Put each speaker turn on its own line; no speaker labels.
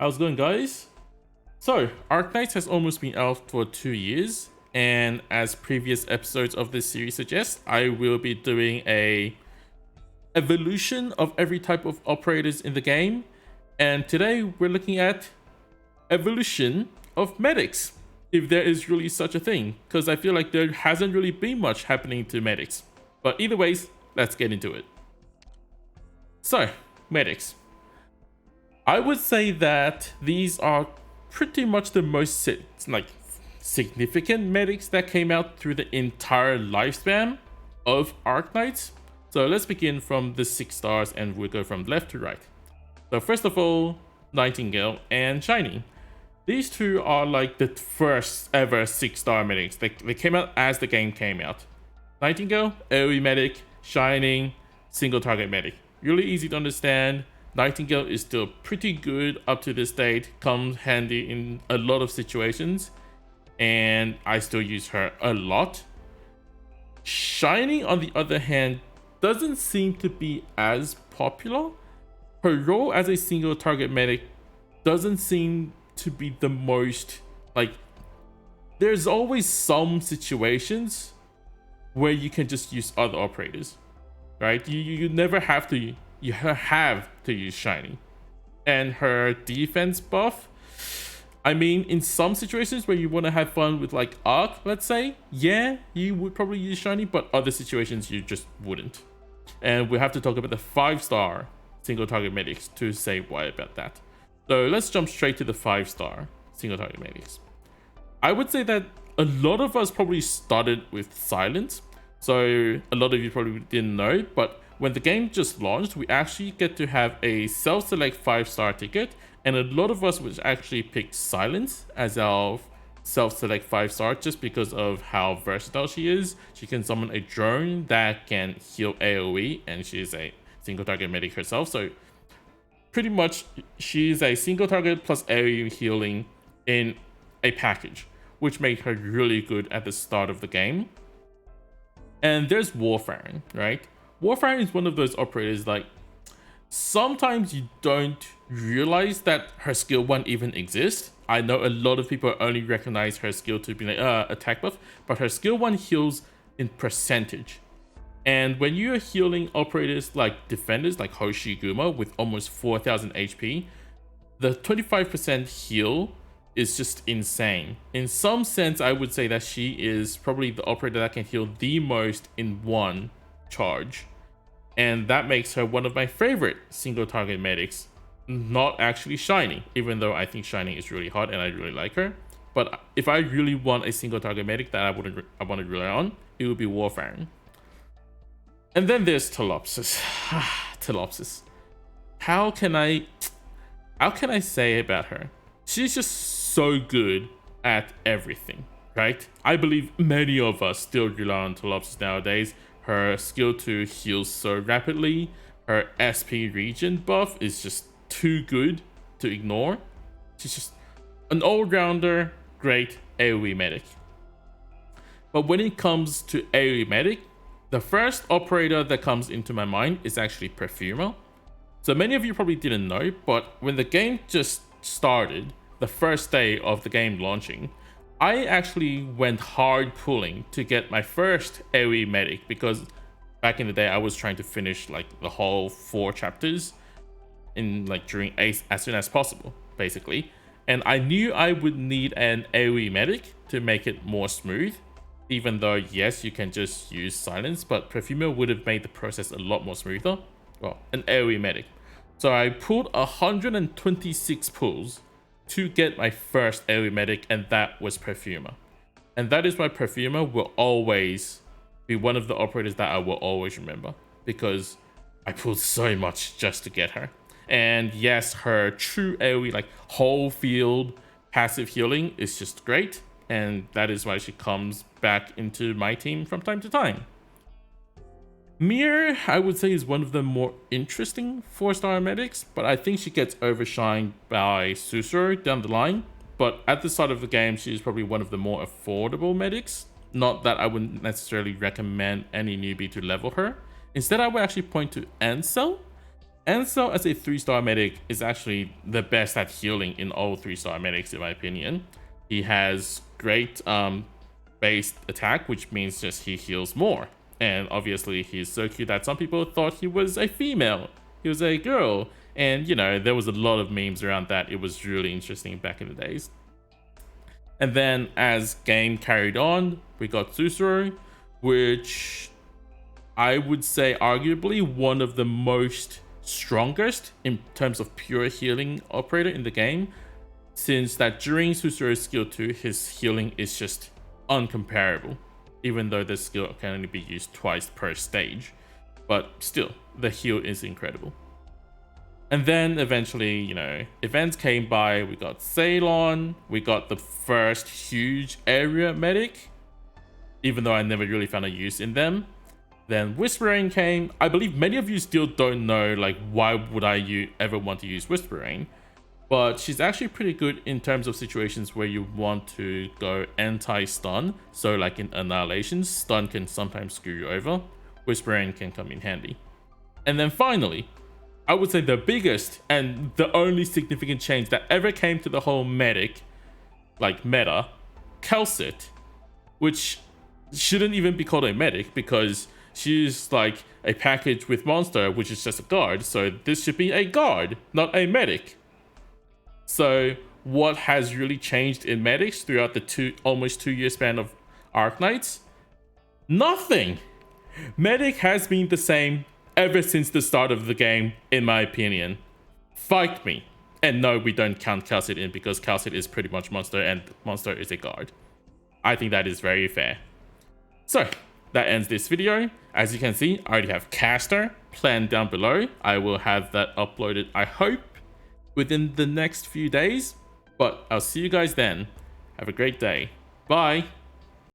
How's it going, guys? So, Arknights has almost been out for 2 years, and as previous episodes of this series suggest, I will be doing a evolution of every type of operators in the game, and today we're looking at evolution of medics, if there is really such a thing, because I feel like there hasn't really been much happening to medics. But either ways, let's get into it. So, medics. I would say that these are pretty much the most significant medics that came out through the entire lifespan of Arknights. So let's begin from the 6 stars and we'll go from left to right. So first of all, Nightingale and Shiny. These two are like the first ever 6-star medics. They came out as the game came out. Nightingale, AoE medic. Shiny, single target medic. Really easy to understand. Nightingale is still pretty good up to this date, comes handy in a lot of situations, and I still use her a lot. Shiny, on the other hand, doesn't seem to be as popular. Her role as a single target medic doesn't seem to be the most, there's always some situations where you can just use other operators, right? You never have to. You have to use Shiny. And her defense buff, I mean, in some situations where you want to have fun with like Arc, let's say, yeah, you would probably use Shiny, but other situations you just wouldn't. And we have to talk about the 5-star single target medics to say why about that. So let's jump straight to the 5-star single target medics. I would say that a lot of us probably started with Silence. So a lot of you probably didn't know, but when the game just launched, we actually get to have a self-select 5-star ticket, and a lot of us would actually pick Silence as our self-select 5-star just because of how versatile she is. She can summon a drone that can heal AoE, and she is a single target medic herself. So pretty much she's a single target plus AoE healing in a package, which made her really good at the start of the game. And there's Warfarin, right? Warfarin is one of those operators, like, sometimes you don't realize that her skill 1 even exists. I know a lot of people only recognize her skill to be like attack buff, but her skill 1 heals in percentage. And when you're healing operators like defenders like Hoshiguma with almost 4000 HP, the 25% heal is just insane. In some sense, I would say that she is probably the operator that can heal the most in one charge. And that makes her one of my favorite single target medics, not actually Shiny, even though I think Shiny is really hot and I really like her. But if I really want a single target medic that I want to rely on, it would be Warfarin. And then there's Telopsis. Telopsis. How can I say about her? She's just so good at everything, right? I believe many of us still rely on Telopsis nowadays. Her skill 2 heals so rapidly. Her SP regen buff is just too good to ignore. She's just an all-rounder, great AoE medic. But when it comes to AoE medic, the first operator that comes into my mind is actually Perfumer. So many of you probably didn't know, but when the game just started, the first day of the game launching, I actually went hard pulling to get my first AoE medic, because back in the day I was trying to finish like the whole 4 chapters in during Ace as soon as possible, basically. And I knew I would need an AoE medic to make it more smooth, even though yes, you can just use Silence, but Perfumer would have made the process a lot more smoother. Well, an AoE medic. So I pulled 126 pulls to get my first AoE medic, and that was Perfumer. And that is why Perfumer will always be one of the operators that I will always remember, because I pulled so much just to get her. And yes, her true AoE, whole field passive healing, is just great, and that is why she comes back into my team from time to time. Mir, I would say, is one of the more interesting 4-star medics, but I think she gets overshined by Zuccero down the line. But at the start of the game, she is probably one of the more affordable medics. Not that I wouldn't necessarily recommend any newbie to level her. Instead, I would actually point to Ansel. Ansel as a 3-star medic is actually the best at healing in all 3-star medics in my opinion. He has great base attack, which means just he heals more. And obviously he's so cute that some people thought he was a female. He was a girl. And you know, there was a lot of memes around that. It was really interesting back in the days. And then as game carried on, we got Zuccero, which I would say arguably one of the most strongest in terms of pure healing operator in the game, since that during Zuccero's skill 2, his healing is just uncomparable, even though the skill can only be used twice per stage. But still, the heal is incredible. And then eventually, you know, events came by. We got Ceylon, we got the first huge area medic, even though I never really found a use in them. Then Whispering came. I believe many of you still don't know, like, why would I ever want to use Whispering? But she's actually pretty good in terms of situations where you want to go anti-stun. So like in Annihilation, stun can sometimes screw you over. Whispering can come in handy. And then finally, I would say the biggest and the only significant change that ever came to the whole medic, like meta, Calcit, which shouldn't even be called a medic because she's like a package with monster, which is just a guard. So this should be a guard, not a medic. So what has really changed in medics throughout the almost 2-year span of Arknights? Nothing. Medic has been the same ever since the start of the game, in my opinion. Fight me. And no, we don't count Calcit in because Calcit is pretty much monster and monster is a guard. I think that is very fair. So that ends this video. As you can see, I already have Caster planned down below. I will have that uploaded, I hope, within the next few days. But I'll see you guys then. Have a great day. Bye.